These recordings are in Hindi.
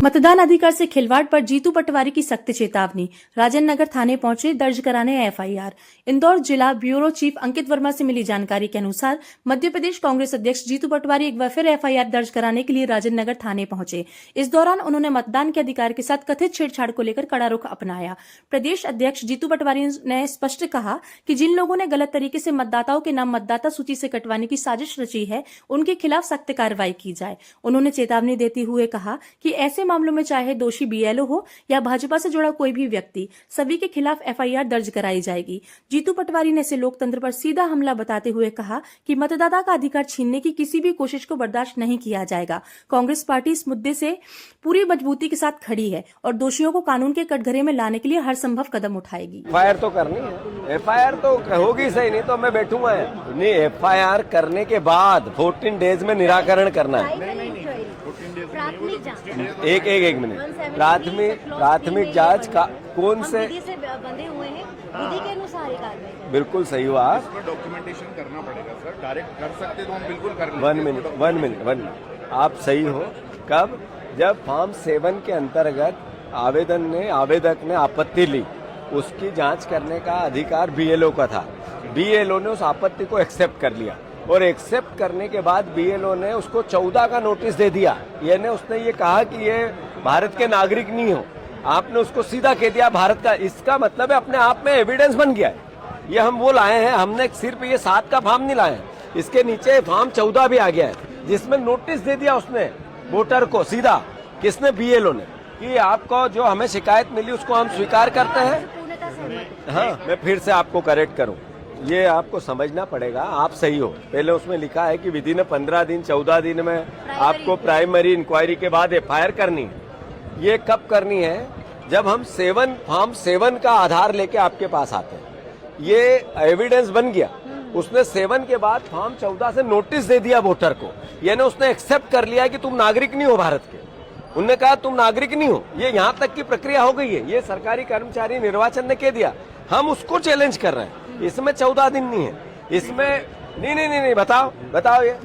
मतदान अधिकार से खिलवाड़ पर जीतू पटवारी की सख्त चेतावनी। राजेंद्र नगर थाने पहुंचे दर्ज कराने एफआईआर। इंदौर जिला ब्यूरो चीफ अंकित वर्मा से मिली जानकारी के अनुसार मध्य प्रदेश कांग्रेस अध्यक्ष जीतू पटवारी एक बार फिर एफआईआर दर्ज कराने के लिए राजेंद्र नगर थाने पहुंचे। इस दौरान उन्होंने मतदान के अधिकार के साथ कथित छेड़छाड़ को लेकर कड़ा रुख अपनाया। प्रदेश अध्यक्ष जीतू पटवारी ने स्पष्ट कहा कि जिन लोगों ने गलत तरीके से मतदाताओं के नाम मतदाता सूची से कटवाने की साजिश रची है, उनके खिलाफ सख्त कार्रवाई की जाए। उन्होंने चेतावनी देते हुए कहा कि ऐसे मामलों में चाहे दोषी बीएलओ हो या भाजपा से जुड़ा कोई भी व्यक्ति, सभी के खिलाफ एफआईआर दर्ज कराई जाएगी। जीतू पटवारी ने इसे लोकतंत्र पर सीधा हमला बताते हुए कहा कि मतदाता का अधिकार छीनने की किसी भी कोशिश को बर्दाश्त नहीं किया जाएगा। कांग्रेस पार्टी इस मुद्दे से पूरी मजबूती के साथ खड़ी है और दोषियों को कानून के कटघरे में लाने के लिए हर संभव कदम उठाएगी। एफआईआर तो करनी है, एफआईआर तो होगी सही, नहीं तो मैं बैठूंगा। नहीं, एफआईआर करने के बाद 14 डेज में निराकरण करना है। एक मिनट, प्राथमिक जांच का कौन से बंधे हुए हैं, विधि के अनुसार ही कार्रवाई। बिल्कुल सही हुआ। डॉक्यूमेंटेशन करना पड़ेगा सर, डायरेक्ट कर सकते तो हम बिल्कुल कर लेंगे। 1 मिनट, आप सही हो। कब? जब फॉर्म 7 के अंतर्गत आवेदक ने आपत्ति ली, उसकी जांच करने का अधिकार बीएलओ का था। बीएलओ ने उस आपत्ति को एक्सेप्ट कर लिया और एक्सेप्ट करने के बाद बीएलओ ने उसको 14 का नोटिस दे दिया। यानी उसने ये कहा कि ये भारत के नागरिक नहीं हो, आपने उसको सीधा कह दिया भारत का। इसका मतलब है अपने आप में एविडेंस बन गया है। ये हम वो लाए हैं, हमने सिर्फ ये 7 का फॉर्म नहीं लाए हैं, इसके नीचे फॉर्म 14 भी आ गया है, जिसमें नोटिस दे दिया उसने वोटर को सीधा। किसने? बीएलओ ने, कि आपको जो हमें शिकायत मिली उसको हम स्वीकार करते हैं। हाँ, मैं फिर से आपको करेक्ट करूँ, ये आपको समझना पड़ेगा। आप सही हो। पहले उसमें लिखा है कि विधि ने 15 दिन 14 दिन में आपको प्राइमरी इंक्वायरी के बाद एफआईआर करनी है। ये कब करनी है? जब हम फॉर्म 7 का आधार लेके आपके पास आते हैं। ये एविडेंस बन गया। उसने 7 के बाद फॉर्म 14 से नोटिस दे दिया वोटर को, यानी उसने एक्सेप्ट कर लिया कि तुम नागरिक नहीं हो भारत के। उन्होंने कहा तुम नागरिक नहीं हो, ये यहाँ तक की प्रक्रिया हो गई है। ये सरकारी कर्मचारी निर्वाचन ने कह दिया, हम उसको चैलेंज कर रहे हैं। इसमें 14 दिन नहीं है, इसमें नहीं, बताओ ये।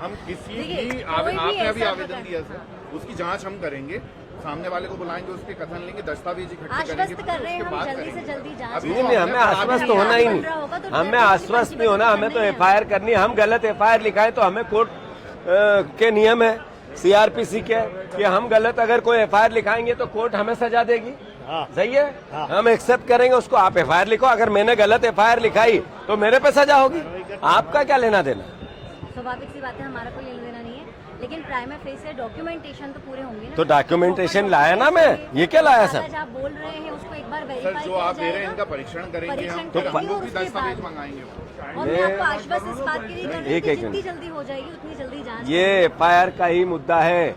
हम किसी भी आपने अभी आवेदन दिया सर, उसकी जांच हम करेंगे, सामने वाले को बुलाएंगे, उसके कथन लेंगे, दस्तावेज इकट्ठे करेंगे, उसके बाद करेंगे। नहीं, हमें आश्वस्त होना ही नहीं, हमें आश्वस्त नहीं होना, हमें तो एफआईआर करनी है। हम गलत एफआईआर लिखाए तो हमें कोर्ट के नियम है, सीआरपीसी के, कि हम गलत अगर कोई एफआईआर लिखाएंगे तो कोर्ट हमें सजा देगी। सही है, हम एक्सेप्ट करेंगे उसको। आप एफआईआर लिखो, अगर मैंने गलत एफआईआर लिखाई तो मेरे पे सजा होगी। आपका क्या लेना देना? स्वाभाविक सी बात है, हमारा कोई लेना देना नहीं है, लेकिन प्राइमरी फेस से डॉक्यूमेंटेशन तो पूरे होंगे ना। तो डॉक्यूमेंटेशन लाया ना मैं, ये क्या लाया सर? आप बोल रहे हैं उसको एक बार सर, वेरीफाई जो आप दे रहे हैं इनका परीक्षण करेंगे हम, तो हम लोग भी दस्तावेज मंगाएंगे। और मैं आपको आश्वस्त इस बात के लिए कर रही हूं कि जितनी जल्दी हो जाएगी उतनी जल्दी जांच। ये एफआईआर का ही मुद्दा है।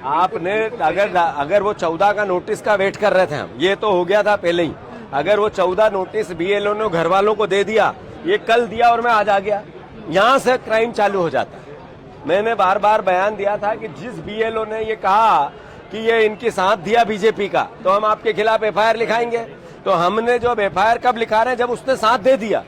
आपने अगर वो 14 का नोटिस का वेट कर रहे थे हम, ये तो हो गया था पहले ही। अगर वो 14 नोटिस बीएलओ ने घर वालों को दे दिया, ये कल दिया और मैं आज आ गया, यहाँ से क्राइम चालू हो जाता है। मैंने बार बार बयान दिया था कि जिस बीएलओ ने ये कहा कि ये इनकी साथ दिया बीजेपी का, तो हम आपके खिलाफ एफआईआर लिखाएंगे। तो हमने जो एफआईआर कब लिखा रहे हैं? जब उसने साथ दे दिया।